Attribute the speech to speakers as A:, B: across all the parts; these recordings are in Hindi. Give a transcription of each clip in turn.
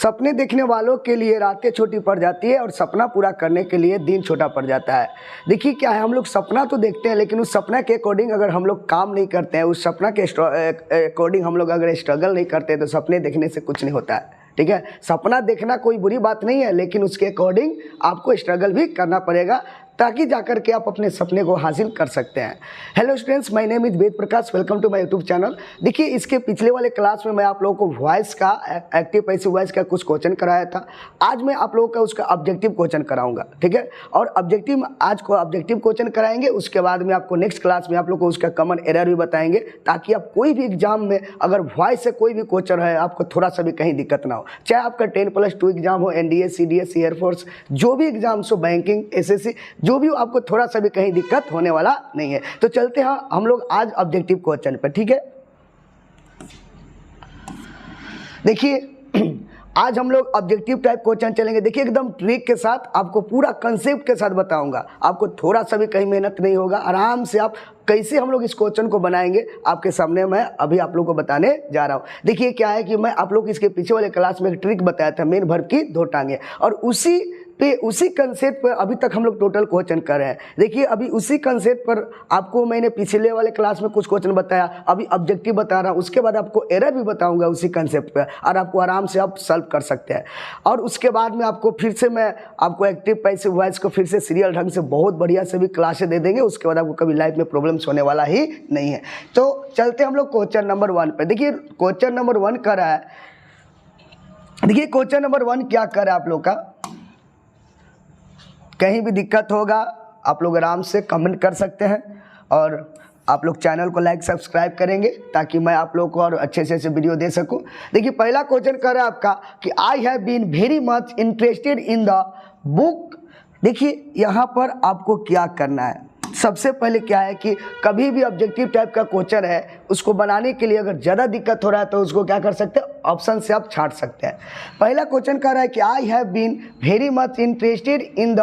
A: सपने देखने वालों के लिए रातें छोटी पड़ जाती है और सपना पूरा करने के लिए दिन छोटा पड़ जाता है। देखिए क्या है, हम लोग सपना तो देखते हैं लेकिन उस सपना के अकॉर्डिंग अगर हम लोग काम नहीं करते हैं, उस सपना के अकॉर्डिंग हम लोग अगर स्ट्रगल नहीं करते हैं तो सपने देखने से कुछ नहीं होता है। ठीक है, सपना देखना कोई बुरी बात नहीं है, लेकिन उसके अकॉर्डिंग आपको स्ट्रगल भी करना पड़ेगा ताकि जाकर के आप अपने सपने को हासिल कर सकते हैं। Hello students, my name is Ved Prakash, welcome to my YouTube channel. देखिए इसके पिछले वाले क्लास में मैं आप लोगों को वॉइस का, एक्टिव पैसिव वॉइस का कुछ क्वेश्चन कराया था। आज मैं आप लोगों का उसका ऑब्जेक्टिव क्वेश्चन कराऊंगा। ठीक है, और ऑब्जेक्टिव आज को ऑब्जेक्टिव क्वेश्चन कराएंगे, उसके बाद में आपको नेक्स्ट क्लास में आप लोग को उसका कॉमन एरर भी बताएंगे ताकि आप कोई भी एग्जाम में अगर वॉइस से कोई भी क्वेश्चन है आपको थोड़ा सा भी कहीं दिक्कत ना हो, चाहे आपका 10+2 एग्जाम हो, NDA, CDS, एयरफोर्स, जो भी एग्जाम्स हो, बैंकिंग, SSC, जो भी आपको थोड़ा सा भी कहीं दिक्कत होने वाला नहीं है। तो चलते हैं हम लोग आज ऑब्जेक्टिव क्वेश्चन पर। ठीक है, देखिए आज हम लोग ऑब्जेक्टिव टाइप क्वेश्चन चलेंगे। देखिए एकदम ट्रिक के साथ, आपको पूरा कंसेप्ट के साथ बताऊंगा, आपको थोड़ा सा भी कहीं मेहनत नहीं होगा, आराम से आप कैसे हम लोग इस क्वेश्चन को बनाएंगे आपके सामने मैं अभी आप लोग को बताने जा रहा हूँ। देखिए क्या है कि मैं आप लोग इसके पीछे वाले क्लास में एक ट्रिक बताया था, मेन वर्ब की 2 टांगे, और उसी कंसेप्ट पर अभी तक हम लोग टोटल क्वेश्चन कर रहे हैं। देखिए अभी उसी कंसेप्ट पर आपको मैंने पिछले वाले क्लास में कुछ क्वेश्चन बताया, अभी ऑब्जेक्टिव बता रहा हूँ, उसके बाद आपको एरर भी बताऊंगा उसी कंसेप्ट पर, और आपको आराम से आप सॉल्व कर सकते हैं। और उसके बाद में आपको फिर से मैं आपको एक्टिव पैसिव वॉइस को फिर से सीरियल ढंग से बहुत बढ़िया से भी क्लासें दे देंगे, उसके बाद आपको कभी लाइफ में प्रॉब्लम्स होने वाला ही नहीं है। तो चलते हम लोग क्वेश्चन नंबर 1 पर। देखिए क्वेश्चन नंबर 1 कर रहा है, देखिए क्वेश्चन नंबर 1 क्या कर रहा है आप लोग का, कहीं भी दिक्कत होगा आप लोग आराम से कमेंट कर सकते हैं, और आप लोग चैनल को लाइक सब्सक्राइब करेंगे ताकि मैं आप लोग को और अच्छे से वीडियो दे सकूं। देखिए पहला क्वेश्चन कर रहा है आपका कि I have been very much interested in the book. देखिए यहाँ पर आपको क्या करना है, सबसे पहले क्या है कि कभी भी ऑब्जेक्टिव टाइप का क्वेश्चन है उसको बनाने के लिए अगर ज़्यादा दिक्कत हो रहा है तो उसको क्या कर सकते हैं, ऑप्शन से आप छांट सकते हैं। पहला क्वेश्चन कर रहा है कि I have been very much interested in the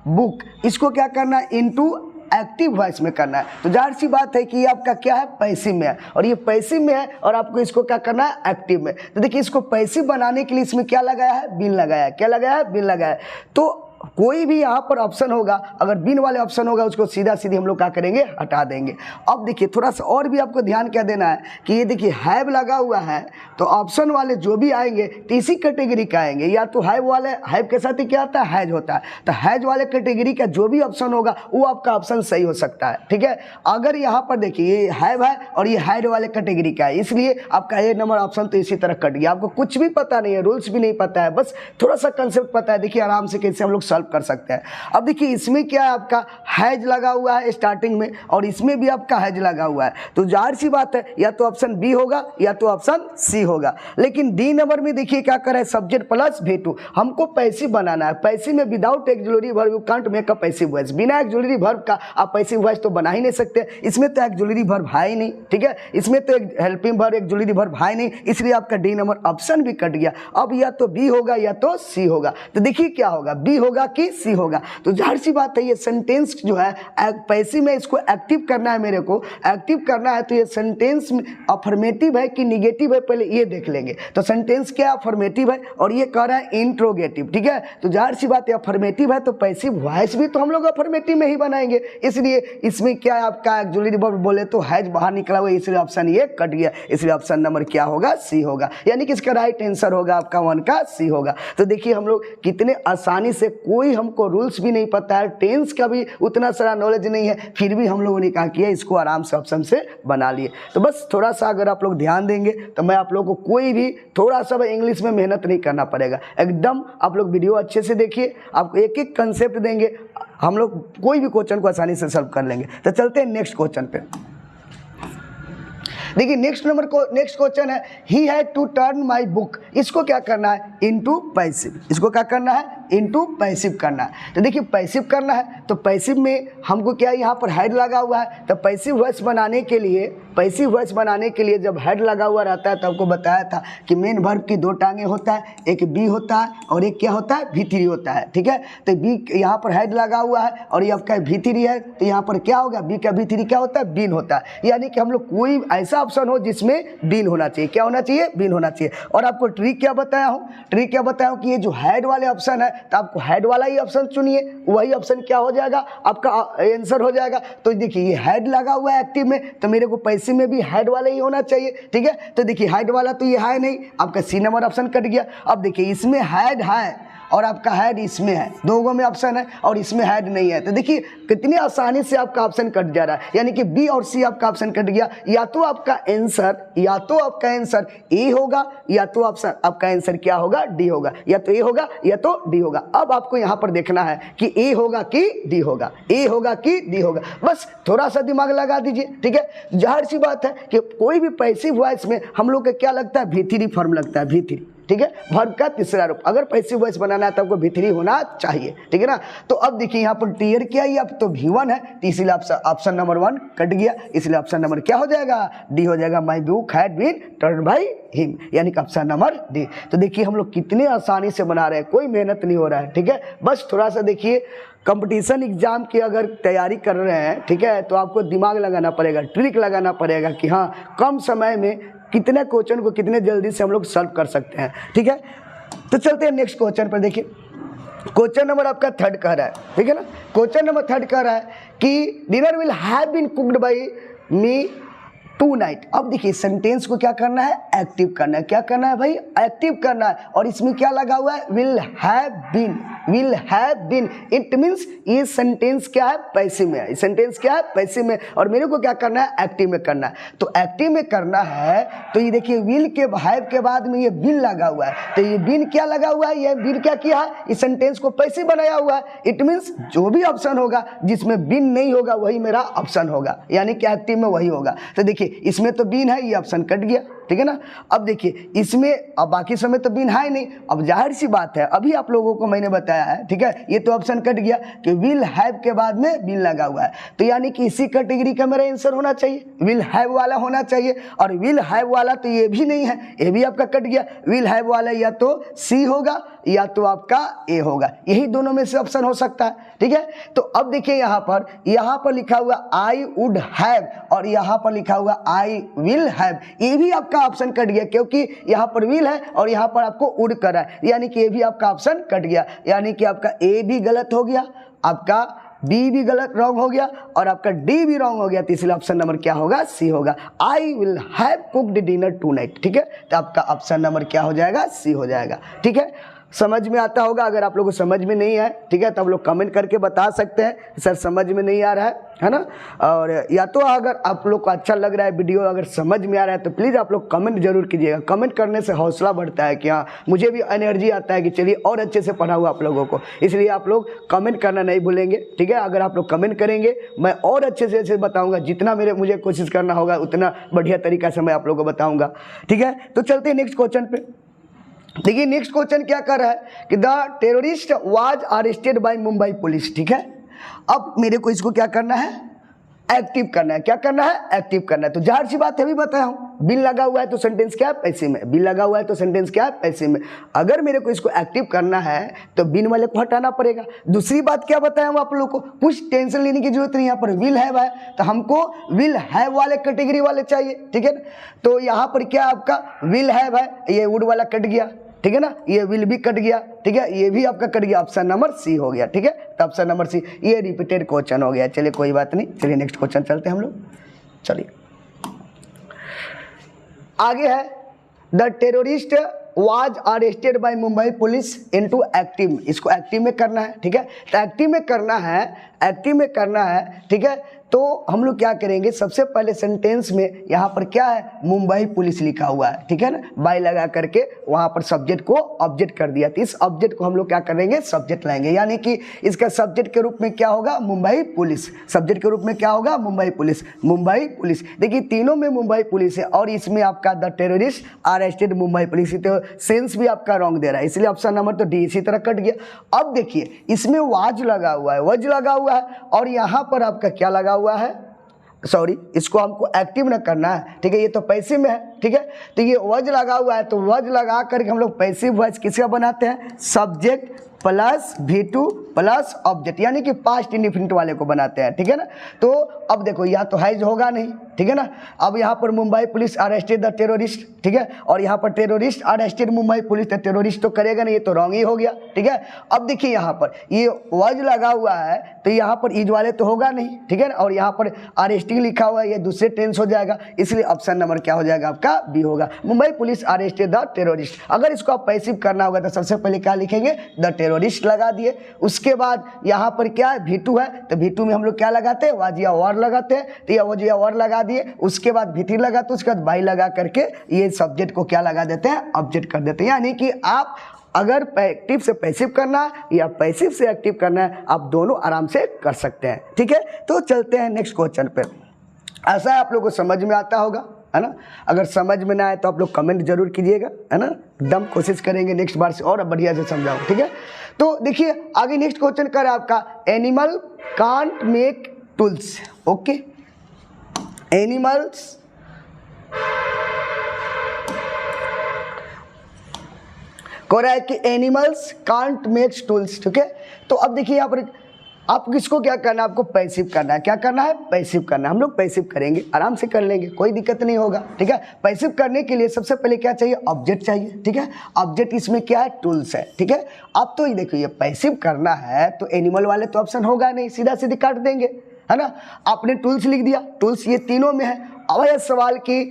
A: book, इसको क्या करना है, इनटू एक्टिव वॉइस में करना है। तो जाहिर सी बात है कि ये आपका क्या है, पैसिव में है, और ये पैसिव में है और आपको इसको क्या करना है, एक्टिव में। तो देखिए इसको पैसिव बनाने के लिए इसमें क्या लगाया है, बिन लगाया है। क्या लगाया है, बिन लगाया है। तो कोई भी यहाँ पर ऑप्शन होगा, अगर बिन वाले ऑप्शन होगा उसको सीधा सीधी हम लोग क्या करेंगे, हटा देंगे। अब देखिए थोड़ा सा और भी आपको ध्यान क्या देना है कि ये देखिए हैव लगा हुआ है, तो ऑप्शन वाले जो भी आएंगे तो इसी कैटेगरी का आएंगे, या तो हैव वाले, हैव के साथ ही क्या आता है, हैज होता है, तो हैज वाले कैटेगरी का जो भी ऑप्शन होगा वो आपका ऑप्शन सही हो सकता है। ठीक है, अगर यहाँ पर देखिए ये हैव है और ये हैड वाले कैटेगरी का है, इसलिए आपका ए नंबर ऑप्शन तो इसी तरह कट गया। आपको कुछ भी पता नहीं है, रूल्स भी नहीं पता है, बस थोड़ा सा कंसेप्ट पता है, देखिए आराम से कैसे हम लोग सॉल्व कर सकते हैं। अब देखिए इसमें क्या है, आपका हैज लगा हुआ है स्टार्टिंग में, और इसमें भी आपका हैज लगा हुआ है, तो जाहिर सी बात है या तो ऑप्शन बी होगा या तो ऑप्शन सी होगा। लेकिन डी नंबर में देखिए क्या कर रहा है, सब्जेक्ट प्लस V2, हमको पैसिव बनाना है। पैसिव में without auxiliary verb you can't make a passive voice, बिना एक्सुलरी वर्ब का आप पैसिव वॉइस तो बना ही नहीं सकते। इसमें तो एक्सुलरी वर्ब है ही नहीं, ठीक है, इसमें तो एक हेल्पिंग वर्ब एक्सुलरी वर्ब है नहीं, इसलिए आपका डी नंबर ऑप्शन भी कट गया। अब या तो बी होगा या तो सी होगा, तो देखिए क्या होगा, बी होगा कि सी होगा। तो जाहिर सी बात है ये सेंटेंस जो है पैसिव में, इसको एक्टिव करना है, मेरे को एक्टिव करना है, तो ये सेंटेंस अफर्मेटिव है कि निगेटिव है पहले ये देख लेंगे। तो सेंटेंस क्या अफर्मेटिव है और ये कह रहा है इंट्रोगेटिव। ठीक है, तो जाहिर सी बात है अफर्मेटिव है तो पैसिव वॉइस भी तो हम लोग अफर्मेटिव में ही बनाएंगे, इसलिए इसमें क्या है आपका एक्सुलरी वर्ब बोले तो हैज बाहर निकला हुआ, इसलिए ऑप्शन ये कट गया, इसलिए ऑप्शन नंबर क्या होगा, सी होगा, यानी कि इसका राइट आंसर होगा आपका 1 का सी होगा। तो देखिए हम लोग कितने आसानी से, कोई हमको रूल्स भी नहीं पता है, टेंस का भी उतना सारा नॉलेज नहीं है, फिर भी हम लोगों ने क्या किया, इसको आराम से ऑप्शन से बना लिए। तो बस थोड़ा सा अगर आप लोग ध्यान देंगे तो मैं आप लोगों को कोई भी थोड़ा सा इंग्लिश में मेहनत नहीं करना पड़ेगा, एकदम आप लोग वीडियो अच्छे से देखिए, आपको एक एक कंसेप्ट देंगे, हम लोग कोई भी क्वेश्चन को आसानी से सॉल्व कर लेंगे। तो चलते हैं नेक्स्ट क्वेश्चन पे। देखिए नेक्स्ट क्वेश्चन है, he had to turn my book, इसको क्या करना है, इनटू पैसिव, इसको क्या करना है, इनटू पैसिव करना है। तो देखिए पैसिव करना है तो पैसिव में हमको क्या, यहाँ पर हैड लगा हुआ है, तो पैसिव वॉइस बनाने के लिए पैसिव वॉइस बनाने के लिए जब हेड लगा हुआ रहता है तो आपको बताया था कि मेन वर्ब की दो टांगे होता है, एक बी होता है और एक क्या होता है, V3 होता है। ठीक है, तो बी यहाँ पर हेड लगा हुआ है और ये आपका V3 है, तो यहाँ पर क्या होगा, बी का V3 क्या होता है, बीन होता है। यानी कि हम लोग कोई ऐसा ऑप्शन हो जिसमें बीन होना चाहिए, क्या होना चाहिए, बीन होना चाहिए। और आपको ट्रिक क्या बताया हूँ, ट्रिक क्या बताया हूँ कि ये जो हेड वाले ऑप्शन है तो आपको हेड वाला ही ऑप्शन चुनिए, वही ऑप्शन क्या हो जाएगा, आपका आंसर हो जाएगा। तो देखिए ये हेड लगा हुआ है एक्टिव में, तो मेरे को पैसिव में भी हेड वाला ही होना चाहिए। ठीक है, तो देखिए हेड वाला तो ये है नहीं, आपका सी नंबर ऑप्शन कट गया। अब देखिए इसमें हेड है और आपका हेड इसमें है, दो में ऑप्शन है और इसमें हेड नहीं है। तो देखिए कितनी आसानी से आपका ऑप्शन कट जा रहा है, यानी कि बी और सी आपका ऑप्शन कट गया। या तो आपका आंसर ए होगा या तो ऑप्शन आपका आंसर क्या होगा, डी होगा, या तो ए होगा या तो डी होगा। अब आपको यहाँ पर देखना है कि ए होगा कि डी होगा, ए होगा कि डी होगा, बस थोड़ा सा दिमाग लगा दीजिए। ठीक है, जाहिर सी बात है कि कोई भी पैसिव वॉइस में हम लोग को क्या लगता है, V3 फॉर्म लगता है, V3। ठीक है, वर्ब का तीसरा रूप। अगर पैसिव वॉइस बनाना है तो आपको V3 होना चाहिए। ठीक है ना, तो अब देखिए यहाँ पर क्लियर किया ही, अब तो V1 है, तो इसीलिए ऑप्शन नंबर 1 कट गया, इसलिए ऑप्शन नंबर क्या हो जाएगा, डी हो जाएगा। My book had been turned by him, यानी कि ऑप्शन नंबर डी। तो देखिए हम लोग कितने आसानी से बना रहे हैं, कोई मेहनत नहीं हो रहा है। ठीक है, बस थोड़ा सा देखिए कंपटीशन एग्जाम की अगर तैयारी कर रहे हैं, ठीक है, तो आपको दिमाग लगाना पड़ेगा, ट्रिक लगाना पड़ेगा कि हाँ कम समय में कितने क्वेश्चन को कितने जल्दी से हम लोग सॉल्व कर सकते हैं। ठीक है, तो चलते हैं नेक्स्ट क्वेश्चन पर। देखिए क्वेश्चन नंबर आपका 3 कह रहा है, ठीक है ना, क्वेश्चन नंबर 3 कह रहा है कि dinner will have been cooked by me tonight. अब देखिए सेंटेंस को क्या करना है, एक्टिव करना है। क्या करना है भाई, एक्टिव करना है। और इसमें क्या लगा हुआ है, will have been, it means ये सेंटेंस क्या है, पैसिव में है, सेंटेंस क्या है, पैसिव में। और मेरे को क्या करना है, एक्टिव में करना है। तो एक्टिव में करना है तो ये देखिए विल के हैव के बाद में ये बिन लगा हुआ है, तो ये बिन क्या लगा हुआ है, ये बिन क्या किया है, इस सेंटेंस को पैसिव बनाया हुआ है। इट मीन्स जो भी ऑप्शन होगा जिसमें बिन नहीं होगा वही मेरा ऑप्शन होगा, यानी कि एक्टिव में वही होगा। तो देखिए इसमें तो बीन है, ये ऑप्शन कट गया। ठीक है ना, अब देखिए इसमें अब बाकी समय तो बीन है ही नहीं। अब जाहिर सी बात है, अभी आप लोगों को मैंने बताया है, ठीक है, ये तो ऑप्शन कट गया कि विल हैव के बाद में बीन लगा हुआ है, तो यानी कि इसी कैटेगरी का मेरा आंसर होना चाहिए, विल हैव वाला होना चाहिए। और विल हैव वाला तो ये भी नहीं है, ये भी आपका कट गया। विल हैव वाला या तो सी होगा या तो आपका ए होगा, यही दोनों में से ऑप्शन हो सकता है। ठीक है, तो अब देखिए यहाँ पर लिखा हुआ आई वुड हैव और यहाँ पर लिखा हुआ आई विल हैव, ये भी आपका ऑप्शन कट गया क्योंकि यहाँ पर विल है और यहाँ पर आपको वुड कर रहा है, यानी कि ये भी आपका ऑप्शन कट गया। यानी कि आपका ए भी गलत हो गया, आपका बी भी गलत रॉन्ग हो गया और आपका डी भी रॉन्ग हो गया। तो इसलिए ऑप्शन नंबर क्या होगा, सी होगा। I will have cooked dinner tonight. ठीक है, तो आपका ऑप्शन नंबर क्या हो जाएगा, सी हो जाएगा। ठीक है, समझ में आता होगा। अगर आप लोगों को समझ में नहीं है, ठीक है, तो आप लोग कमेंट करके बता सकते हैं सर समझ में नहीं आ रहा है ना। और या तो अगर आप लोग को अच्छा लग रहा है वीडियो, अगर समझ में आ रहा है तो प्लीज़ आप लोग कमेंट जरूर कीजिएगा। कमेंट करने से हौसला बढ़ता है कि हाँ मुझे भी एनर्जी आता है कि चलिए और अच्छे से पढ़ाऊँ आप लोगों को। इसलिए आप लोग कमेंट करना नहीं भूलेंगे। ठीक है, अगर आप लोग कमेंट करेंगे मैं और अच्छे से बताऊँगा, जितना मुझे कोशिश करना होगा उतना बढ़िया तरीका से मैं आप लोगों को बताऊँगा। ठीक है, तो चलते हैं नेक्स्ट क्वेश्चन पे। देखिए नेक्स्ट क्वेश्चन क्या कर रहा है कि the terrorist was arrested bye Mumbai police. ठीक है, अब मेरे को इसको क्या करना है, एक्टिव करना है। क्या करना है, एक्टिव करना है। तो जाहिर सी बात है, अभी बताया हूँ बिन लगा हुआ है तो सेंटेंस क्या है, पैसिव में। बिन लगा हुआ है तो सेंटेंस क्या है, पैसिव में। अगर मेरे को इसको एक्टिव करना है तो बिन वाले को हटाना पड़ेगा। दूसरी बात क्या बताया हूँ आप लोग को, कुछ टेंशन लेने की जरूरत नहीं। यहाँ पर विल हैव है तो हमको विल हैव वाले कैटेगरी वाले चाहिए। ठीक है, तो यहाँ पर क्या आपका विल हैव है, ये वुड वाला कट गया। ठीक है ना, ये विल भी कट गया। ठीक है, ये भी आपका कट गया, ऑप्शन नंबर सी हो गया। ठीक है, तो ऑप्शन नंबर सी, ये रिपीटेड क्वेश्चन हो गया। चलिए कोई बात नहीं, चलिए नेक्स्ट क्वेश्चन चलते हैं हम लोग। चलिए आगे है, the terrorist was arrested bye Mumbai police into active. इसको एक्टिव में करना है। ठीक है, तो एक्टिव में करना है, एक्टिव में करना है। ठीक है, तो हम लोग क्या करेंगे, सबसे पहले सेंटेंस में यहाँ पर क्या है, मुंबई पुलिस लिखा हुआ है। ठीक है ना, बाय लगा करके वहाँ पर सब्जेक्ट को ऑब्जेक्ट कर दिया। तो इस ऑब्जेक्ट को हम लोग क्या करेंगे, सब्जेक्ट लाएंगे, यानी कि इसका सब्जेक्ट के रूप में क्या होगा, मुंबई पुलिस। सब्जेक्ट के रूप में क्या होगा, मुंबई पुलिस, मुंबई पुलिस। देखिए तीनों में मुंबई पुलिस है और इसमें आपका the terrorist arrested Mumbai police, तो सेंस भी आपका रॉन्ग दे रहा है, इसलिए ऑप्शन नंबर तो डी इसी तरह कट गया। अब देखिए इसमें वाज लगा हुआ है, वज लगा हुआ है और यहाँ पर आपका क्या लगा हुआ है, सॉरी, इसको हमको एक्टिव ना करना है, ठीक है। ये तो पैसिव में है, ठीक है। तो ये वॉज लगा हुआ है, तो वॉज लगा करके हम लोग पैसिव वॉइस किसका बनाते हैं, subject plus V2 plus object, यानी कि पास्ट इंडिफिनिट वाले को बनाते हैं, ठीक है ना। तो अब देखो यहाँ तो हैज होगा नहीं, ठीक है ना। अब यहाँ पर Mumbai police arrested the terrorist, ठीक है, और यहाँ पर टेररिस्ट अरेस्टेड मुंबई पुलिस, तो टेररिस्ट तो करेगा नहीं, ये तो रॉन्ग ही हो गया, ठीक है। अब देखिए यहाँ पर ये वॉज लगा हुआ है, तो यहाँ पर इज वाले तो होगा नहीं, ठीक है ना, और यहाँ पर अरेस्टिंग लिखा हुआ है, ये दूसरे टेंस हो जाएगा, इसलिए ऑप्शन नंबर क्या हो जाएगा आपका, बी होगा, Mumbai police arrested the terrorist. अगर इसको आप पैसिव करना होगा तो सबसे पहले क्या लिखेंगे, द टेररिस्ट लगा दिए। उसके बाद यहाँ पर क्या है, V2 है, तो V2 में हम लोग क्या लगाते हैं, वाज या वर लगाते हैं, तो या वाज या वर लगा दिए। उसके बाद V3 लगाते, उसके बाद बाई लगा करके ये सब्जेक्ट को क्या लगा देते हैं, ऑब्जेक्ट कर देते हैं। यानी कि आप अगर एक्टिव से पैसिव करना है या पैसिव से एक्टिव करना है, आप दोनों आराम से कर सकते हैं, ठीक है। तो चलते हैं नेक्स्ट क्वेश्चन पे। ऐसा है आप लोग को समझ में आता होगा, है ना। अगर समझ में ना आए तो आप लोग कमेंट जरूर कीजिएगा, है ना, एकदम कोशिश करेंगे नेक्स्ट बार से और बढ़िया से समझाऊं, ठीक है। तो देखिए आगे नेक्स्ट क्वेश्चन कर आपका, animal can't make tools, okay. Animals कह रहा है कि एनिमल्स कांट मेक टूल्स, ठीक है। तो अब देखिए यहाँ पर आप किसको क्या करना है, आपको पैसिव करना है। क्या करना है, पैसिव करना है। हम लोग पैसिव करेंगे, आराम से कर लेंगे, कोई दिक्कत नहीं होगा, ठीक है। पैसिव करने के लिए सबसे पहले क्या चाहिए, ऑब्जेक्ट चाहिए, ठीक है। ऑब्जेक्ट इसमें क्या है, टूल्स है, ठीक है। अब तो ये देखिए पैसिव करना है तो एनिमल वाले तो ऑप्शन होगा नहीं, सीधा सीधे काट देंगे, है ना। आपने टूल्स लिख दिया, टूल्स ये तीनों में है। अब यह सवाल कि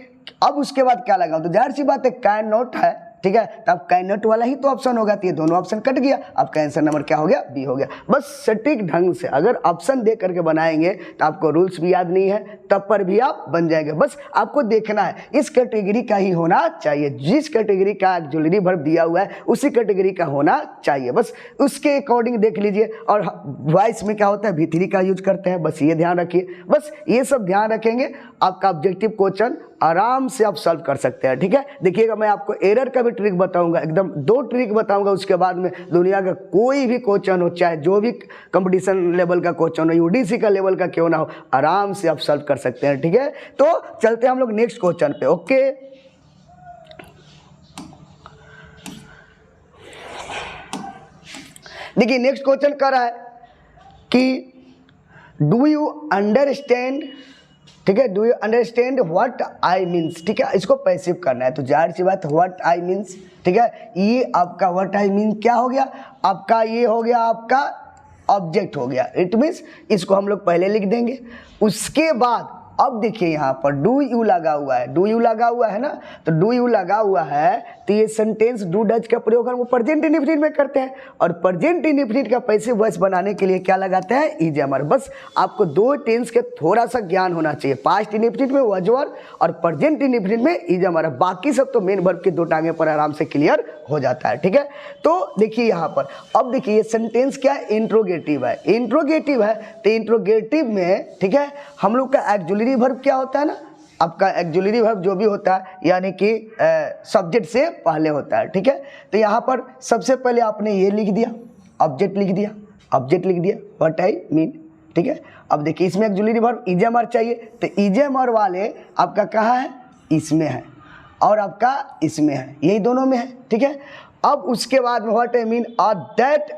A: अब उसके बाद क्या लगा, तो जाहिर सी बात है कैन नॉट है, ठीक है। तो अब कैन नॉट वाला ही तो ऑप्शन होगा, तो ये दोनों ऑप्शन कट गया। आपका आंसर नंबर क्या हो गया, बी हो गया। बस सटीक ढंग से अगर ऑप्शन दे करके बनाएंगे तो आपको रूल्स भी याद नहीं है, तब पर भी आप बन जाएंगे। बस आपको देखना है इस कैटेगरी का ही होना चाहिए, जिस कैटेगरी का ऑक्सिलरी वर्ब दिया हुआ है उसी कैटेगरी का होना चाहिए, बस उसके अकॉर्डिंग देख लीजिए। और वॉइस में क्या होता है, V3 का यूज करते हैं, बस ये ध्यान रखिए। बस ये सब ध्यान रखेंगे, आपका ऑब्जेक्टिव क्वेश्चन आराम से आप सॉल्व कर सकते हैं, ठीक है। देखिएगा मैं आपको एरर का भी ट्रिक बताऊंगा, एकदम 2 ट्रिक बताऊंगा। उसके बाद में दुनिया का कोई भी क्वेश्चन हो, चाहे जो भी कंपटीशन लेवल का क्वेश्चन हो, UDC का लेवल का क्यों ना हो, आराम से आप सॉल्व कर सकते हैं, ठीक है। तो चलते हैं हम लोग नेक्स्ट क्वेश्चन पे, ओके। देखिए नेक्स्ट क्वेश्चन कर रहा है कि डू यू अंडरस्टैंड, ठीक है, do you understand what I means, ठीक है। इसको पैसिव करना है, तो जाहिर सी बात व्हाट आई मीन्स, ठीक है। ये आपका व्हाट आई मीन क्या हो गया, आपका ये हो गया, आपका ऑब्जेक्ट हो गया। इट मीन्स इसको हम लोग पहले लिख देंगे। उसके बाद अब देखिए यहाँ पर डू यू लगा हुआ है, डू यू लगा हुआ है ना, तो डू यू लगा हुआ है तो ये सेंटेंस डू डज का प्रयोग हम प्रेजेंट इंडेफिनिट में करते हैं, और प्रेजेंट इंडेफिनिट का पैसिव वॉइस बनाने के लिए क्या लगाते हैं, इज एमर। बस आपको 2 टेंस के थोड़ा सा ज्ञान होना चाहिए, पास्ट इंडेफिनिट में वाज वर और प्रेजेंट इंडेफिनिट में इज एमर। बाकी सब तो मेन वर्ब के 2 टांगे पर आराम से क्लियर हो जाता है, ठीक है। तो देखिए यहाँ पर अब देखिए ये सेंटेंस क्या है, इंट्रोगेटिव है, इंट्रोगेटिव है। तो इंट्रोगेटिव में, ठीक है, हम लोग का ऑक्सिलरी वर्ब क्या होता है ना, आपका ऑक्सिलरी वर्ब जो भी होता है यानी कि सब्जेक्ट से पहले होता है, ठीक है। तो यहाँ पर सबसे पहले आपने ये लिख दिया, ऑब्जेक्ट लिख दिया, ऑब्जेक्ट लिख दिया व्हाट आई मीन, ठीक है। अब देखिए इसमें ऑक्सिलरी वर्ब इज एमर चाहिए, तो इज एमर वाले आपका कहाँ है, इसमें है, और आपका इसमें है, यही दोनों में है, ठीक है। अब उसके बाद व्हाट आई मीन और दैट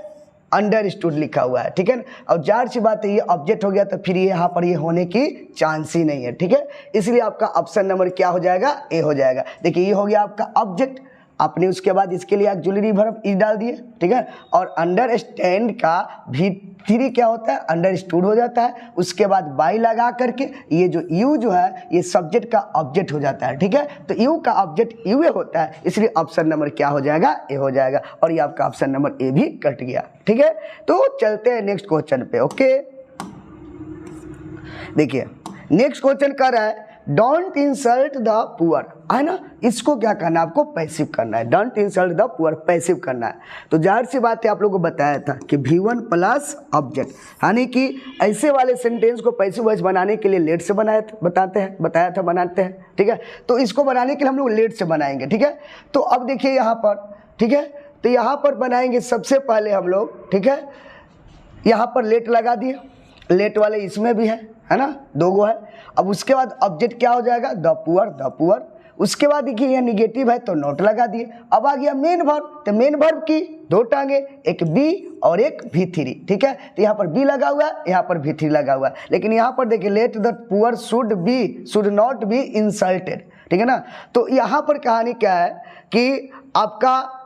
A: अंडरस्टूड लिखा हुआ है, ठीक है। और जाहिर सी बात है ये ऑब्जेक्ट हो गया, तो फिर ये यहाँ पर ये होने की चांस ही नहीं है, ठीक है। इसलिए आपका ऑप्शन नंबर क्या हो जाएगा, ए हो जाएगा। देखिए ये हो गया आपका ऑब्जेक्ट, आपने उसके बाद इसके लिए ऑक्सिलरी वर्ब इज डाल दिए, ठीक है। और अंडरस्टैंड का V3 क्या होता है, अंडरस्टूड हो जाता है। उसके बाद बाई लगा करके ये जो यू जो है ये सब्जेक्ट का ऑब्जेक्ट हो जाता है, ठीक है। तो यू का ऑब्जेक्ट यू होता है, इसलिए ऑप्शन नंबर क्या हो जाएगा, ए हो जाएगा। और ये आपका ऑप्शन नंबर ए भी कट गया, ठीक है। तो चलते हैं नेक्स्ट क्वेश्चन पे, ओके। देखिए नेक्स्ट क्वेश्चन कर रहा है डोंट इंसल्ट द पुअर, है ना। इसको क्या करना है, आपको पैसिव करना है, don't insult the poor passive करना है। तो जाहिर सी बात है आप लोगों को बताया था कि V1 प्लस ऑब्जेक्ट, यानी कि ऐसे वाले सेंटेंस को पैसिव वॉइस बनाने के लिए लेट से बताया था बनाते हैं, ठीक है। तो इसको बनाने के लिए हम लोग लेट से बनाएंगे, ठीक है। तो अब देखिए यहाँ पर, ठीक है, तो यहाँ पर बनाएंगे सबसे पहले हम लोग, ठीक है। यहाँ पर लेट लगा दिए, लेट वाले इसमें भी है है ना, 2 गो है। अब उसके बाद ऑब्जेक्ट क्या हो जाएगा, द पुअर। उसके बाद देखिए यह निगेटिव है तो नॉट लगा दिए। अब आ गया मेन वर्ब, तो मेन वर्ब की 2 टांगे, एक बी और एक V3, ठीक है। तो यहाँ पर बी लगा हुआ है, यहाँ पर V3 लगा हुआ है, लेकिन यहाँ पर देखिए let the poor should not be insulted, ठीक है ना। तो यहाँ पर कहानी क्या है कि आपका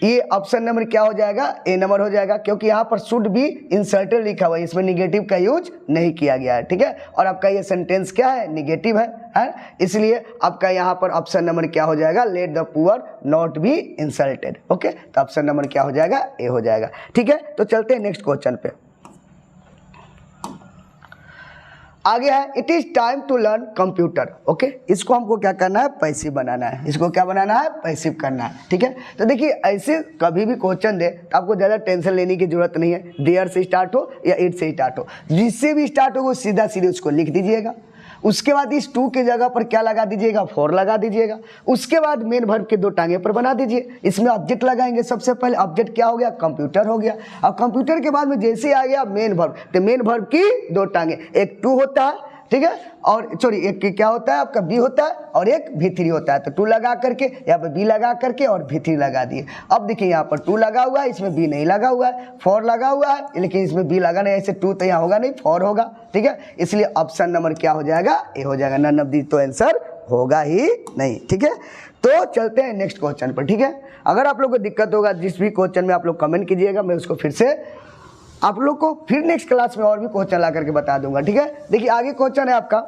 A: ये ऑप्शन नंबर क्या हो जाएगा, ए नंबर हो जाएगा, क्योंकि यहाँ पर शुड बी इंसल्टेड लिखा हुआ है, इसमें निगेटिव का यूज नहीं किया गया है, ठीक है। और आपका ये सेंटेंस क्या है, निगेटिव है, इसलिए आपका यहाँ पर ऑप्शन नंबर क्या हो जाएगा, let the poor not be insulted. Okay, तो ऑप्शन नंबर क्या हो जाएगा, ए हो जाएगा, ठीक है। तो चलते हैं नेक्स्ट क्वेश्चन पे। आगे है it is time to learn computer. Okay, इसको हमको क्या करना है, पैसिव बनाना है। इसको क्या बनाना है, पैसिव करना है, ठीक है। तो देखिए ऐसे कभी भी क्वेश्चन दे तो आपको ज़्यादा टेंशन लेने की जरूरत नहीं है, देयर से स्टार्ट हो या इट से स्टार्ट हो, जिससे भी स्टार्ट हो वो सीधा सीधे उसको लिख दीजिएगा। उसके बाद इस टू के जगह पर क्या लगा दीजिएगा, फॉर लगा दीजिएगा। उसके बाद मेन वर्ब के 2 टांगे पर बना दीजिए, इसमें ऑब्जेक्ट लगाएंगे। सबसे पहले ऑब्जेक्ट क्या हो गया, कंप्यूटर हो गया। अब कंप्यूटर के बाद में जैसे आ गया मेन वर्ब, तो मेन वर्ब की 2 टांगे, एक टू होता है, ठीक है, और सॉरी एक क्या होता है आपका बी होता है और एक V3 होता है। तो 2 लगा करके यहाँ पर बी लगा करके और V3 लगा दिए। अब देखिए यहाँ पर 2 लगा हुआ है, इसमें बी नहीं लगा हुआ है, 4 लगा हुआ है लेकिन इसमें बी लगा नहीं, ऐसे 2 तो यहाँ होगा नहीं, 4 होगा, ठीक है। इसलिए ऑप्शन नंबर क्या हो जाएगा, ए हो जाएगा। नन ऑफ दिस तो आंसर होगा ही नहीं, ठीक है। तो चलते हैं नेक्स्ट क्वेश्चन पर, ठीक है। अगर आप लोग को दिक्कत होगा जिस भी क्वेश्चन में आप लोग कमेंट कीजिएगा, मैं उसको फिर से आप लोग को फिर नेक्स्ट क्लास में और भी क्वेश्चन ला करके बता दूंगा, ठीक है। देखिए आगे क्वेश्चन है आपका,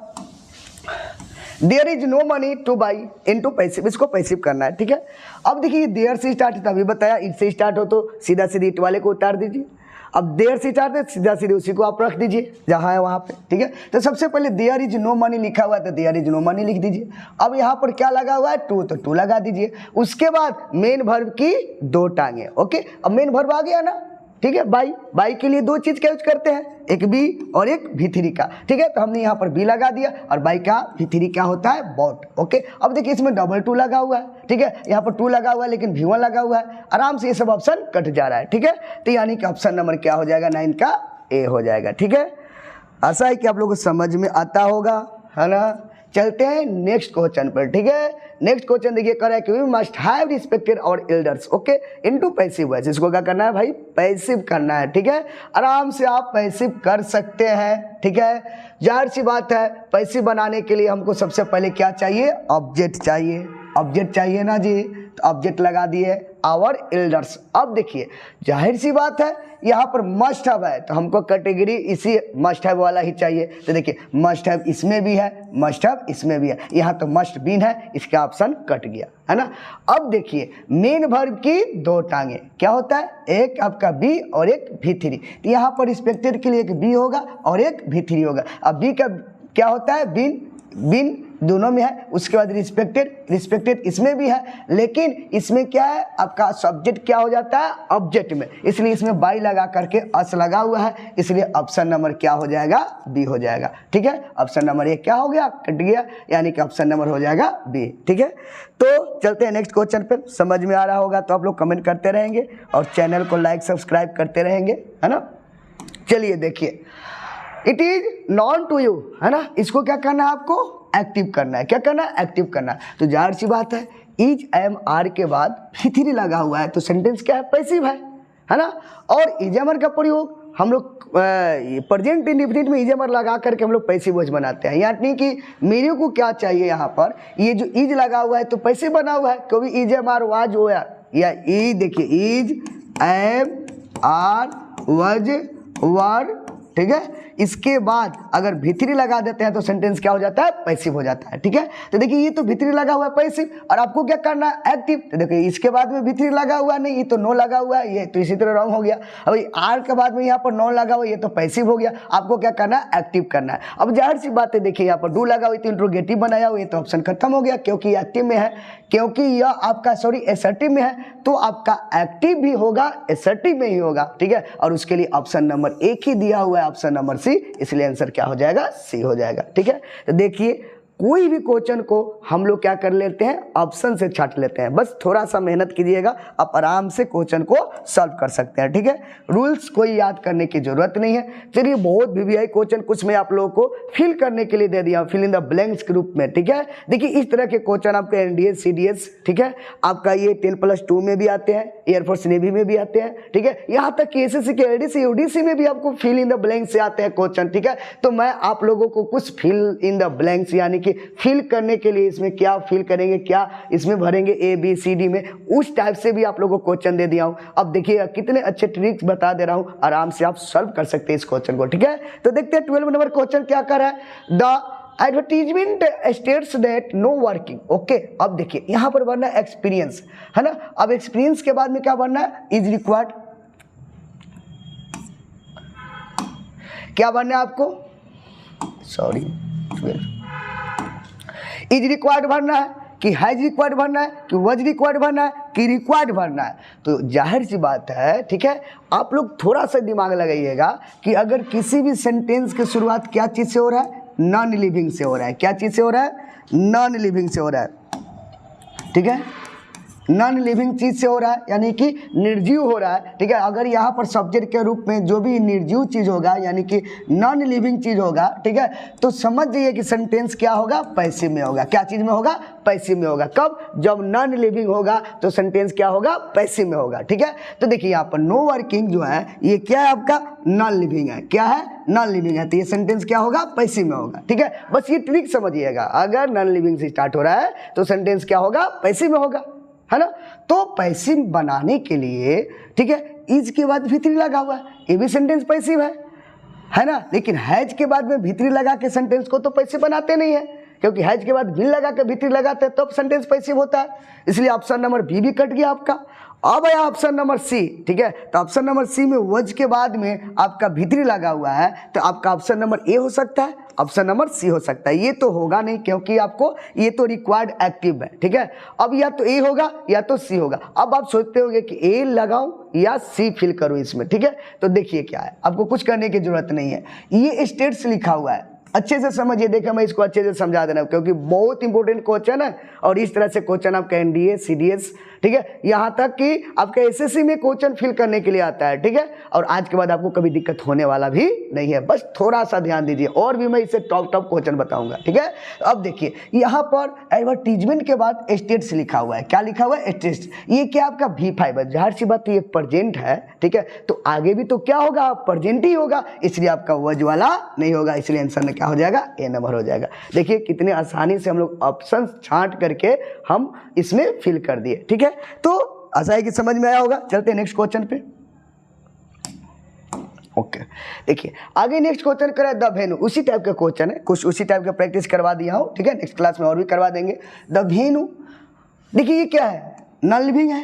A: there is no money to buy into passive, इसको पैसिव करना है, ठीक है। अब देखिए देयर से स्टार्ट है, तभी बताया इट से स्टार्ट हो तो सीधा सीधे इट वाले को उतार दीजिए। अब देयर से स्टार्ट है, सीधा सीधे उसी को आप रख दीजिए जहाँ है वहाँ पे, ठीक है। तो सबसे पहले देयर इज नो मनी लिखा हुआ है तो देयर इज नो मनी लिख दीजिए। अब यहाँ पर क्या लगा हुआ है, 2, तो 2 लगा दीजिए। उसके बाद मेन वर्ब की 2 टांगे। ओके, अब मेन वर्ब आ गया ना, ठीक है। बाई के लिए 2 चीज का यूज करते हैं, एक बी और एक V3 का, ठीक है। तो हमने यहाँ पर बी लगा दिया और बाई का V3 क्या होता है, बॉट। ओके, अब देखिए इसमें डबल 2 लगा हुआ है, ठीक है। यहाँ पर 2 लगा हुआ है लेकिन V1 लगा हुआ है, आराम से ये सब ऑप्शन कट जा रहा है, ठीक है। तो यानी कि ऑप्शन नंबर क्या हो जाएगा, 9 का ए हो जाएगा, ठीक है। आशा है कि आप लोगों को समझ में आता होगा, है ना। चलते हैं नेक्स्ट क्वेश्चन पर, ठीक है। नेक्स्ट क्वेश्चन देखिए कर रहा है कि वी मस्ट हैव रिस्पेक्टेड और elders, okay, into passive voice. इसको क्या करना है भाई, पैसिव करना है, ठीक है। आराम से आप पैसिव कर सकते हैं, ठीक है। जाहिर सी बात है पैसिव बनाने के लिए हमको सबसे पहले क्या चाहिए, ऑब्जेक्ट चाहिए, ऑब्जेक्ट चाहिए ना जी। तो ऑब्जेक्ट लगा दिए आवर एल्डर्स। अब देखिए जाहिर सी बात है यहाँ पर मस्ट हैव है तो हमको कैटेगरी इसी मस्ट हैव वाला ही चाहिए। तो देखिए मस्ट हैव इसमें भी है, मस्ट हैव इसमें भी है, यहाँ तो मस्ट बीन है, इसका ऑप्शन कट गया, है ना। अब देखिए मेन वर्ब की 2 टांगे, क्या होता है, एक आपका बी और एक V3। तो यहाँ पर रिस्पेक्टेड के लिए एक बी होगा और एक V3 होगा। अब बी का क्या होता है, बिन दोनों में है। उसके बाद रिस्पेक्टेड इसमें भी है, लेकिन इसमें क्या है आपका सब्जेक्ट क्या हो जाता है, ऑब्जेक्ट में, इसलिए इसमें बाई लगा करके अस लगा हुआ है, इसलिए ऑप्शन नंबर क्या हो जाएगा, बी हो जाएगा, ठीक है। ऑप्शन नंबर ए क्या हो गया, कट गया, यानी कि ऑप्शन नंबर हो जाएगा बी, ठीक है। तो चलते हैं नेक्स्ट क्वेश्चन पे। समझ में आ रहा होगा तो आप लोग कमेंट करते रहेंगे और चैनल को लाइक सब्सक्राइब करते रहेंगे, है ना। चलिए देखिए it is known to you, है ना। इसको क्या करना है आपको, एक्टिव करना है। क्या करना है, एक्टिव करना है। तो जाहिर सी बात है इज एम आर के बाद V3 लगा हुआ है तो सेंटेंस क्या है, पैसिव है ना। और इज एम आर का प्रयोग हम लोग प्रेजेंट इंडिफिनिट में इज एम आर लगा करके हम लोग पैसिव वॉइस बनाते हैं। यानी कि मेरे को क्या चाहिए यहाँ पर, ये जो इज लगा हुआ है तो पैसिव बना हुआ है, क्योंकि इज एम आर वाज हुआ या ई देखिए is am are was were, ठीक है। इसके बाद अगर V3 लगा देते हैं तो सेंटेंस क्या हो जाता है, पैसिव हो जाता है, ठीक है। तो देखिए ये तो V3 लगा हुआ है पैसिव, और आपको क्या करना है, एक्टिव। तो देखिए इसके बाद में V3 लगा हुआ नहीं, ये तो नो लगा हुआ है, ये तो इसी तरह रॉन्ग हो गया। अब आर के बाद में यहाँ पर नो लगा हुआ, ये तो पैसिव हो गया। आपको क्या करना है, एक्टिव करना है। अब जाहिर सी बात है देखिए यहाँ पर डू लगा हुआ तो इंट्रोगेटिव बनाया हुआ, ये तो ऑप्शन खत्म हो गया क्योंकि एक्टिव में है, क्योंकि यह आपका एसर्टिव में है तो आपका एक्टिव भी होगा, एसर्टिव में ही होगा, ठीक है। और उसके लिए ऑप्शन नंबर 1 ही दिया हुआ है, ऑप्शन नंबर सी, इसलिए आंसर क्या हो जाएगा, सी हो जाएगा, ठीक है। तो देखिए कोई भी क्वेश्चन को हम लोग क्या कर लेते हैं, ऑप्शन से छाट लेते हैं। बस थोड़ा सा मेहनत कीजिएगा, आप आराम से क्वेश्चन को सॉल्व कर सकते हैं। ठीक है, रूल्स कोई याद करने की जरूरत नहीं है। चलिए, बहुत वीवीआई क्वेश्चन कुछ मैं आप लोगों को फिल करने के लिए दे दिया, फिल इन द ब्लैंक्स के रूप में। ठीक है, देखिए इस तरह के क्वेश्चन आपके एनडीएस सीडीएस, ठीक है, आपका ये 10+2 में भी आते हैं, एयरफोर्स नेवी में भी आते हैं। ठीक है, यहाँ तक कि एसएससी के एडीसी यूडीसी में भी आपको फिल इन द ब्लैंक्स से आते हैं क्वेश्चन। ठीक है, तो मैं आप लोगों को कुछ फिल इन द ब्लैंक्स यानी कि फिल करने के लिए इसमें क्या फिल करेंगे, क्या इसमें भरेंगे ए बी सी डी में, उस टाइप से भी आप लोगों को क्वेश्चन दे दिया हूं। अब देखिए कितने अच्छे ट्रिक्स बता दे रहा हूं, आराम से आप सॉल्व कर सकते हैं इस क्वेश्चन को। ठीक है, तो देखते हैं 12 नंबर क्वेश्चन क्या कर रहा है। The advertisement states that no working. Okay, अब देखिए यहां पर भरना है एक्सपीरियंस, है ना। अब एक्सपीरियंस के बाद में क्या भरना है, इज रिक्वायर्ड। क्या भरना है आपको, सॉरी, इज रिक्वायर्ड भरना है कि हैज रिक्वायर्ड भरना है कि वज रिक्वायर्ड भरना है कि रिक्वायर्ड भरना है। तो जाहिर सी बात है, ठीक है, आप लोग थोड़ा सा दिमाग लगाइएगा कि अगर किसी भी सेंटेंस की शुरुआत क्या चीज़ से हो रहा है, नॉन लिविंग से हो रहा है। क्या चीज़ से हो रहा है, नॉन लिविंग से हो रहा है। ठीक है, नॉन लिविंग चीज से हो रहा है यानी कि निर्जीव हो रहा है। ठीक है, अगर यहाँ पर सब्जेक्ट के रूप में जो भी निर्जीव चीज होगा यानी कि नॉन लिविंग चीज होगा, ठीक है, तो समझ जाइए कि सेंटेंस क्या होगा, पैसिव में होगा। क्या चीज में होगा, पैसिव में होगा। कब, जब नॉन लिविंग होगा तो सेंटेंस क्या होगा, पैसिव में होगा। ठीक है, तो देखिए यहाँ पर नो वर्किंग जो है ये क्या है, आपका नॉन लिविंग है। क्या है, नॉन लिविंग है, तो ये सेंटेंस क्या होगा, पैसिव में होगा। ठीक है, बस ये ट्रिक समझिएगा, अगर नॉन लिविंग से स्टार्ट हो रहा है तो सेंटेंस क्या होगा, पैसिव में होगा, है ना। तो पैसिव बनाने के लिए, ठीक है, इज के बाद भीतरी लगा हुआ है, ये भी सेंटेंस पैसिव है ना। लेकिन हैज के बाद में भीतरी लगा के सेंटेंस को तो पैसिव बनाते नहीं है, क्योंकि हैज के बाद बिन लगा के भीतरी लगाते हैं तब तो सेंटेंस पैसिव होता है। इसलिए ऑप्शन नंबर बी भी कट गया आपका। अब आया ऑप्शन नंबर सी। ठीक है, तो ऑप्शन नंबर सी में वज के बाद में आपका भीतरी लगा हुआ है, तो आपका ऑप्शन नंबर ए हो सकता है, ऑप्शन नंबर सी हो सकता है। ये तो होगा नहीं, क्योंकि आपको ये तो रिक्वायर्ड एक्टिव है। ठीक है, अब या तो ए होगा या तो सी होगा। अब आप सोचते होंगे कि ए लगाऊं या सी फिल करूं इसमें। ठीक है, तो देखिए क्या है, आपको कुछ करने की जरूरत नहीं है, ये स्टेट्स लिखा हुआ है, अच्छे से समझिए। देखिए मैं इसको अच्छे से समझा देना क्योंकि बहुत इंपॉर्टेंट क्वेश्चन है, और इस तरह से क्वेश्चन आपका एनडीए सीडीएस, ठीक है, यहाँ तक कि आपका एसएससी में क्वेश्चन फिल करने के लिए आता है। ठीक है, और आज के बाद आपको कभी दिक्कत होने वाला भी नहीं है, बस थोड़ा सा ध्यान दीजिए, और भी मैं इससे टॉप क्वेश्चन बताऊंगा। ठीक है, तो अब देखिए यहाँ पर एडवर्टीजमेंट के बाद स्टेट्स लिखा हुआ है। क्या लिखा हुआ है, स्टेट्स। ये क्या आपका V5 है, जाहिर सी बात ये प्रेजेंट है। ठीक है, तो आगे भी तो क्या होगा, प्रेजेंट ही होगा, इसलिए आपका वज वाला नहीं होगा, इसलिए आंसर में क्या हो जाएगा, ए नंबर हो जाएगा। देखिए कितने आसानी से हम लोग ऑप्शन छांट करके हम इसमें फिल कर दिए। ठीक है, तो आशा है कि समझ में आया होगा। चलते हैं नेक्स्ट क्वेश्चन पे। ओके, देखिए आगे नेक्स्ट क्वेश्चन करें द वेन्यू। उसी टाइप का क्वेश्चन है, कुछ उसी टाइप का प्रैक्टिस करवा दिया हूं। ठीक है, नेक्स्ट क्लास में और भी करवा देंगे। द वेन्यू, देखिए ये क्या है, नॉन लिविंग है,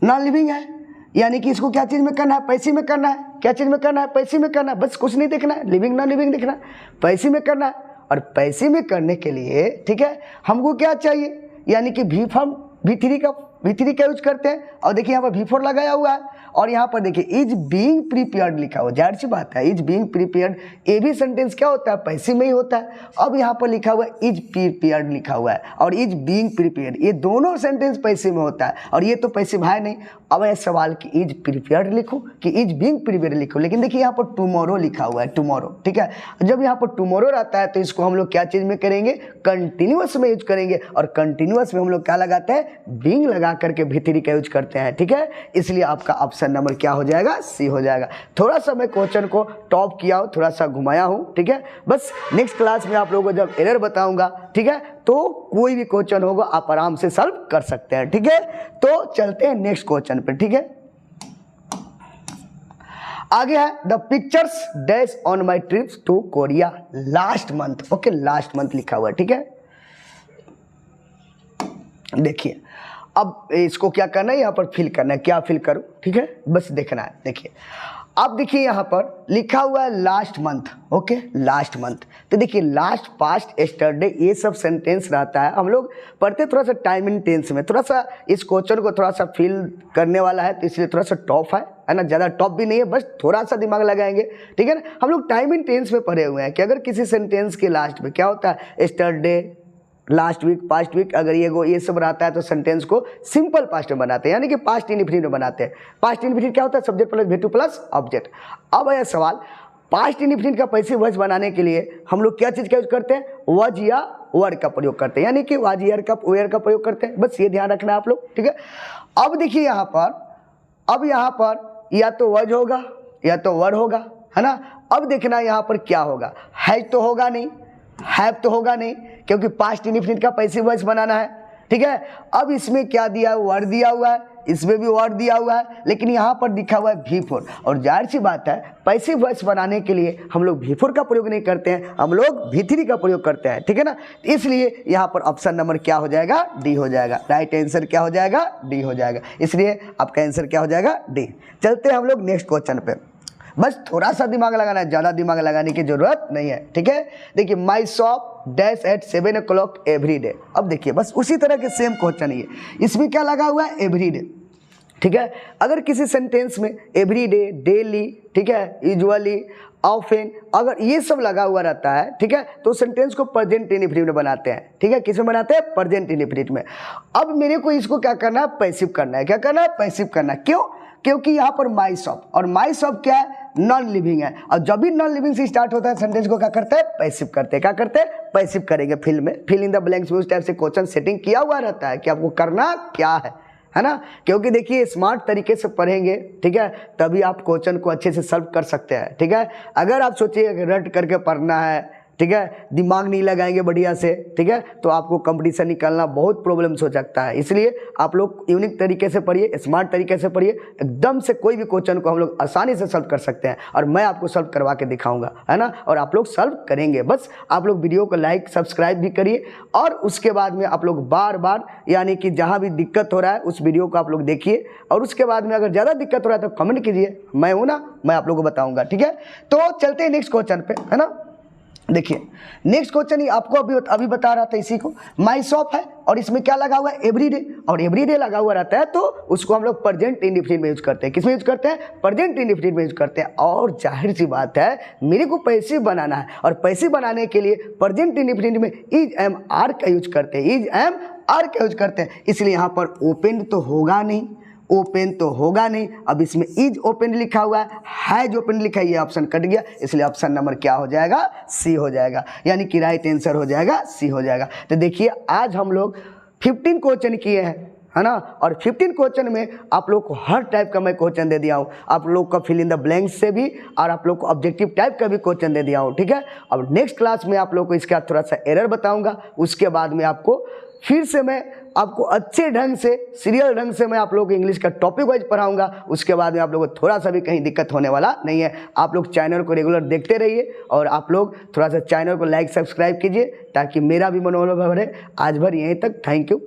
A: नॉन लिविंग है यानी कि इसको क्या चीज में करना है, पैसिव में करना है। क्या चीज में करना है, पैसिव में करना है, बस कुछ नहीं देखना है, लिविंग नॉन लिविंग देखना है, पैसिव में करना है। और पैसिव में करने के लिए, ठीक है, हमको क्या चाहिए, यानी कि V3 का यूज करते हैं। और देखिए यहाँ पर V4 लगाया हुआ है, और यहाँ पर देखिए इज बीइंग प्रिपेयर्ड लिखा हुआ, जाहिर सी बात है इज बीइंग प्रिपेयर्ड, ये भी सेंटेंस क्या होता है, पैसिव में ही होता है। अब यहाँ पर लिखा हुआ है इज प्रिपेयर्ड लिखा हुआ है, और इज बीइंग प्रिपेयर्ड, ये दोनों सेंटेंस पैसिव में होता है, और ये तो पैसिव है नहीं। अब यह सवाल कि इज प्रिपेयर्ड लिखूं कि इज बीइंग प्रिपेयर्ड लिखूं, लेकिन देखिए यहाँ पर टुमारो लिखा हुआ है, टुमारो। ठीक है, जब यहाँ पर टुमारो रहता है तो इसको हम लोग क्या चीज में करेंगे, कंटिन्यूअस में यूज करेंगे, और कंटिन्यूअस में हम लोग क्या लगाते हैं, बीइंग लगा करके भीतरी का यूज करते हैं। ठीक है, इसलिए आपका ऑप्शन नंबर क्या हो जाएगा, सी हो जाएगा। थोड़ा सा मैं क्वेश्चन को टॉप किया हूं, थोड़ा सा घुमाया हूं। ठीक है, बस नेक्स्ट क्लास में आप लोगों को जब एरर बताऊंगा, ठीक है, तो कोई भी क्वेश्चन होगा आप आराम से सॉल्व कर सकते हैं। ठीक है, तो चलते हैं नेक्स्ट क्वेश्चन पे। ठीक है, आगे है the pictures dash on my trips to Korea last month. Okay, last month लिखा हुआ है। ठीक है, देखिए अब इसको क्या करना है, यहाँ पर फिल करना है। क्या फिल करूं, ठीक है, बस देखना है। देखिए अब देखिए यहाँ पर लिखा हुआ है last month. Okay, last month, तो देखिए लास्ट, पास्ट, एस्टरडे, ये सब सेंटेंस रहता है। हम लोग पढ़ते थोड़ा सा टाइम इन टेंस में, थोड़ा सा इस क्वेश्चन को थोड़ा सा फिल करने वाला है, तो इसलिए थोड़ा सा टफ है। है ना, ज़्यादा टॉप भी नहीं है, बस थोड़ा सा दिमाग लगाएंगे, ठीक है ना। हम लोग टाइम इन टेंस में पढ़े हुए हैं कि अगर किसी सेंटेंस के लास्ट में क्या होता है, yesterday, last week, past week, अगर ये सब रहता है तो सेंटेंस को सिंपल पास्ट में बनाते हैं, यानी कि पास्ट इंडेफिनिट में बनाते हैं। पास्ट इंडेफिनिट क्या होता है, subject plus V2 plus object. अब आया सवाल, पास्ट इंडेफिनिट का पैसिव वॉइस बनाने के लिए हम लोग क्या चीज़ का यूज करते हैं, वॉज या वर्ड का प्रयोग करते हैं, यानी कि वाज ईयर का वेयर का प्रयोग करते हैं। बस ये ध्यान रखना है आप लोग, ठीक है। अब देखिए यहाँ पर या तो वॉज होगा या तो वर्ड होगा, है ना। अब देखना यहाँ पर क्या होगा, हैज तो होगा नहीं, हैव तो होगा नहीं, क्योंकि पास्ट इंडेफिनिट का पैसिव वॉइस बनाना है, ठीक है। अब इसमें क्या दिया, वर्ड दिया हुआ है, इसमें भी वर्ड दिया हुआ है, लेकिन यहाँ पर दिखा हुआ है V4, और जाहिर सी बात है पैसिव वॉइस बनाने के लिए हम लोग V4 का प्रयोग नहीं करते हैं, हम लोग V3 का प्रयोग करते हैं, ठीक है ना। इसलिए यहाँ पर ऑप्शन नंबर क्या हो जाएगा, डी हो जाएगा। राइट आंसर क्या हो जाएगा, डी हो जाएगा। इसलिए आपका आंसर क्या हो जाएगा, डी। चलते हैं हम लोग नेक्स्ट क्वेश्चन पे। बस थोड़ा सा दिमाग लगाना है, ज़्यादा दिमाग लगाने की जरूरत नहीं है, ठीक है। देखिए, my shop dash at 7 o'clock every day. अब देखिए बस उसी तरह के सेम क्वेश्चन ही है, इसमें क्या लगा हुआ है, एवरी डे, ठीक है। अगर किसी सेंटेंस में एवरी डे, डेली, ठीक है, यूजुअली, ऑफन, अगर ये सब लगा हुआ रहता है, ठीक है, तो सेंटेंस को प्रेजेंट इंडेफिनिट में बनाते हैं, ठीक है। किस में बनाते हैं, प्रेजेंट इंडेफिनिट में। अब मेरे को इसको क्या करना है, पैसिव करना है। क्या करना है, पैसिव करना है। क्यों, क्योंकि यहाँ पर माई शॉप, और माई शॉप क्या है, नॉन लिविंग है, और जब भी नॉन लिविंग से स्टार्ट होता है सेंटेंस को क्या करते हैं, पैसिव करते हैं। क्या करते हैं, पैसिव करेंगे। फिल इन द ब्लैंक्स में उस टाइप से क्वेश्चन सेटिंग किया हुआ रहता है कि आपको करना क्या है ना। क्योंकि देखिए स्मार्ट तरीके से पढ़ेंगे, ठीक है, तभी आप क्वेश्चन को अच्छे से सॉल्व कर सकते हैं, ठीक है। अगर आप सोचिए रट करके पढ़ना है, ठीक है, दिमाग नहीं लगाएंगे बढ़िया से, ठीक है, तो आपको कंपटीशन निकालना बहुत प्रॉब्लम्स हो सकता है। इसलिए आप लोग यूनिक तरीके से पढ़िए, स्मार्ट तरीके से पढ़िए, एकदम से कोई भी क्वेश्चन को हम लोग आसानी से सॉल्व कर सकते हैं, और मैं आपको सॉल्व करवा के दिखाऊंगा, है ना, और आप लोग सॉल्व करेंगे। बस आप लोग वीडियो को लाइक सब्सक्राइब भी करिए, और उसके बाद में आप लोग बार बार, यानी कि जहाँ भी दिक्कत हो रहा है उस वीडियो को आप लोग देखिए, और उसके बाद में अगर ज़्यादा दिक्कत हो रहा है तो कमेंट कीजिए, मैं हूँ ना, मैं आप लोगों को बताऊँगा, ठीक है। तो चलते हैं नेक्स्ट क्वेश्चन पे, है ना। देखिए नेक्स्ट क्वेश्चन ही आपको अभी बता रहा था, इसी को माई शॉप है, और इसमें क्या लगा हुआ है, एवरीडे, और एवरीडे लगा हुआ रहता है तो उसको हम लोग प्रेजेंट इंडेफिनिट में यूज करते हैं। किसमें यूज करते हैं, प्रेजेंट इंडेफिनिट में यूज करते हैं। और जाहिर सी बात है मेरे को पैसिव बनाना है, और पैसिव बनाने के लिए प्रेजेंट इंडेफिनिट में इज एम आर का यूज करते हैं, इज एम आर का यूज करते हैं। इसलिए यहाँ पर ओपन तो होगा नहीं, ओपन तो होगा नहीं। अब इसमें इज ओपन लिखा हुआ है, हैज ओपन लिखा है, ये ऑप्शन कट गया, इसलिए ऑप्शन नंबर क्या हो जाएगा, सी हो जाएगा, यानी कि राइट आंसर हो जाएगा, सी हो जाएगा। तो देखिए आज हम लोग 15 क्वेश्चन किए हैं, है ना, और 15 क्वेश्चन में आप लोग को हर टाइप का मैं क्वेश्चन दे दिया हूँ, आप लोग का फिल इन द ब्लैंक्स से भी, और आप लोग को ऑब्जेक्टिव टाइप का भी क्वेश्चन दे दिया हूँ, ठीक है। अब नेक्स्ट क्लास में आप लोग को इसका थोड़ा सा एरर बताऊँगा, उसके बाद में आपको फिर से मैं आपको अच्छे ढंग से, सीरियल ढंग से मैं आप लोगों को इंग्लिश का टॉपिक वाइज पढ़ाऊंगा। उसके बाद में आप लोगों को थोड़ा सा भी कहीं दिक्कत होने वाला नहीं है। आप लोग चैनल को रेगुलर देखते रहिए, और आप लोग थोड़ा सा चैनल को लाइक सब्सक्राइब कीजिए, ताकि मेरा भी मनोबल बढ़े। आज भर यहीं तक, थैंक यू।